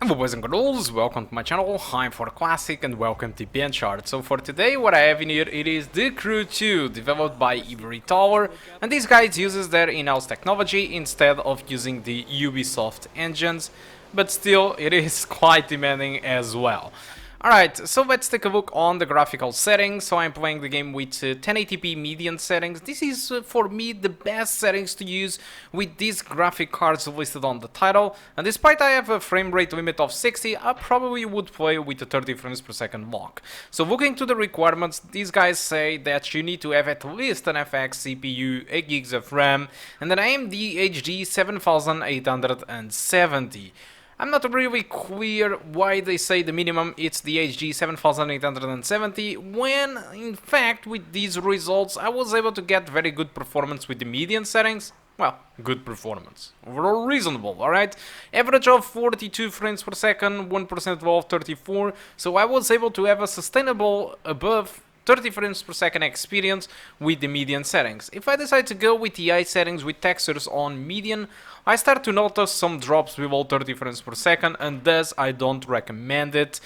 Hello boys and girls, welcome to my channel, I'm for Classic and welcome to BenchART. So for today what I have in here, it is The Crew 2, developed by Ivory Tower, and this guy uses their in-house technology instead of using the Ubisoft engines, but still it is quite demanding as well. Alright, so let's take a look on the graphical settings. So I'm playing the game with 1080p median settings. This is for me the best settings to use with these graphic cards listed on the title. And despite I have a frame rate limit of 60, I probably would play with a 30 frames per second lock. So looking to the requirements, these guys say that you need to have at least an FX CPU, 8 gigs of RAM, and an AMD HD 7870. I'm not really clear why they say the minimum it's the HD 7870 when in fact with these results I was able to get very good performance with the median settings. Well, good performance. Overall reasonable, alright? Average of 42 frames per second, 1% low of 34, so I was able to have a sustainable above 30 frames per second experience with the median settings. If I decide to go with the high settings with textures on median, I start to notice some drops below 30 frames per second, and thus I don't recommend it.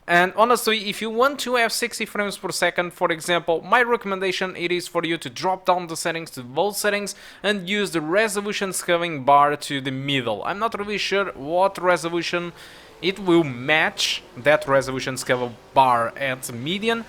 And honestly, if you want to have 60 frames per second, for example, my recommendation it is for you to drop down the settings to low settings and use the resolution scaling bar to the middle. I'm not really sure what resolution it will match that resolution scale bar at median.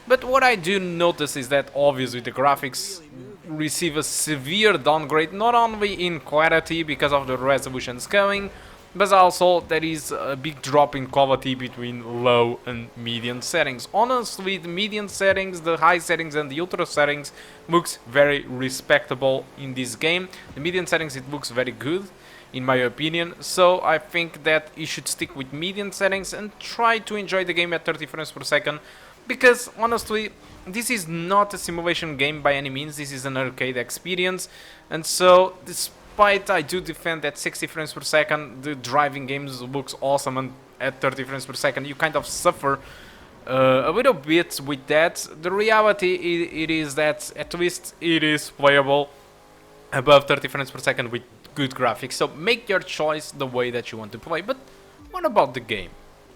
But what I do notice is that obviously the graphics receive a severe downgrade, not only in clarity because of the resolution scaling, but also there is a big drop in quality between low and median settings. Honestly, the median settings, the high settings and the ultra settings looks very respectable in this game. The median settings, it looks very good in my opinion, so I think that you should stick with median settings and try to enjoy the game at 30 frames per second. Because, honestly, this is not a simulation game by any means, this is an arcade experience, and so, despite I do defend that 60 frames per second, the driving games looks awesome, and at 30 frames per second you kind of suffer a little bit with that. The reality it is that at least it is playable above 30 frames per second with good graphics, so make your choice the way that you want to play. But what about the game?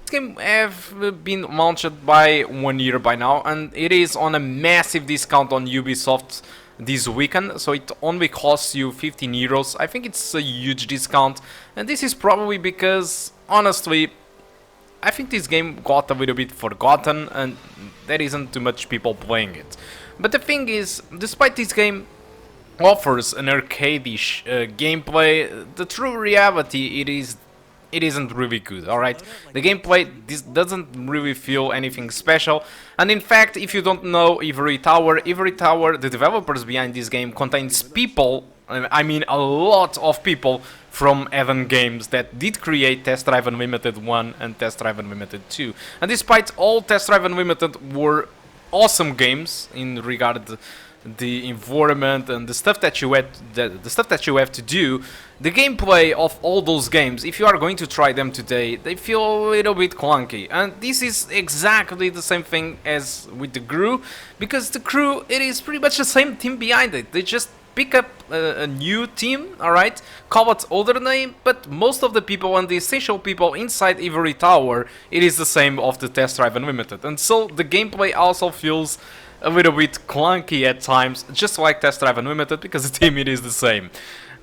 Game have been launched by 1 year by now, and it is on a massive discount on Ubisoft this weekend, so it only costs you 15 euros. I think it's a huge discount, and this is probably because, honestly, I think this game got a little bit forgotten and there isn't too much people playing it. But the thing is, despite this game offers an arcade-ish gameplay, the true reality it isn't really good, alright? The gameplay doesn't really feel anything special, and in fact, if you don't know Ivory Tower, the developers behind this game, contains people, I mean a lot of people from Eden Games that did create Test Drive Unlimited 1 and Test Drive Unlimited 2. And despite all Test Drive Unlimited were awesome games in regard to the environment and the stuff that you have to do, the gameplay of all those games, if you are going to try them today, they feel a little bit clunky. And this is exactly the same thing as with the Crew, because the Crew, it is pretty much the same team behind it. They just pick up a new team, alright, call it other name, but most of the people and the essential people inside Ivory Tower, it is the same of the Test Drive Unlimited. And so the gameplay also feels a little bit clunky at times, just like Test Drive Unlimited, because the team it is the same.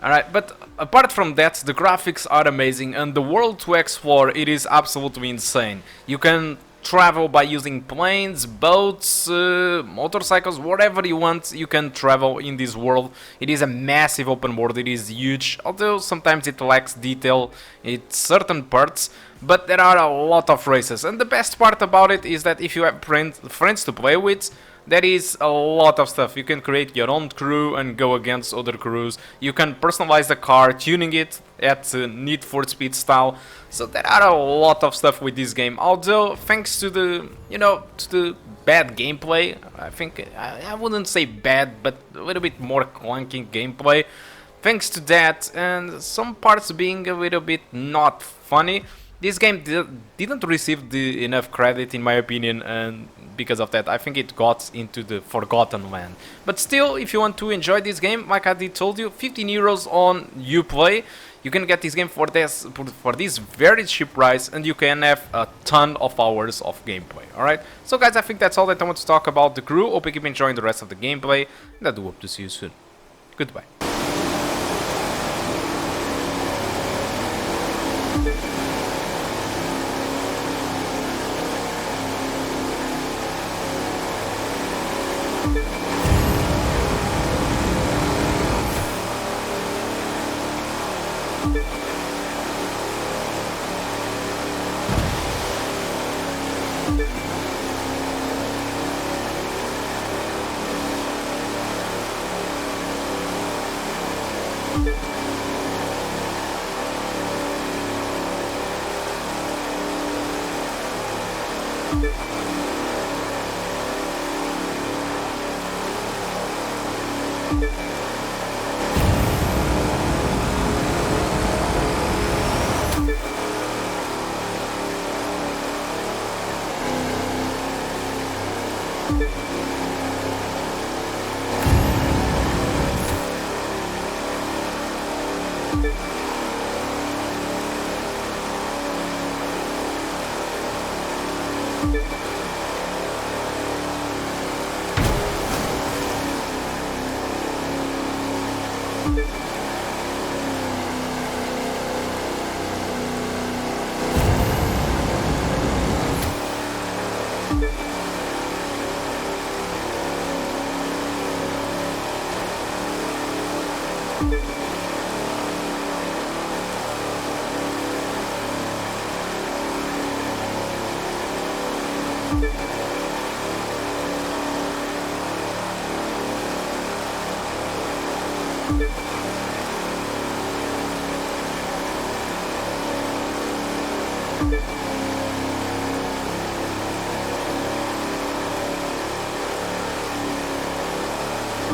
Alright, but apart from that, the graphics are amazing, and the world to explore, it is absolutely insane. You can travel by using planes, boats, motorcycles, whatever you want, you can travel in this world. It is a massive open world, it is huge, although sometimes it lacks detail in certain parts, but there are a lot of races. And the best part about it is that if you have friends to play with, there is a lot of stuff. You can create your own crew and go against other crews. You can personalize the car, tuning it at Need for Speed style. So there are a lot of stuff with this game. Although, thanks to the, to the bad gameplay, I think, I wouldn't say bad, but a little bit more clunky gameplay. Thanks to that, and some parts being a little bit not funny, this game didn't receive enough credit in my opinion, and because of that I think it got into the forgotten land. But still, if you want to enjoy this game, like I did told you, 15 euros on Uplay, you can get this game for this very cheap price, and you can have a ton of hours of gameplay. Alright, so guys, I think that's all that I want to talk about the crew. Hope you keep enjoying the rest of the gameplay, and I do hope to see you soon. Goodbye.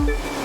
You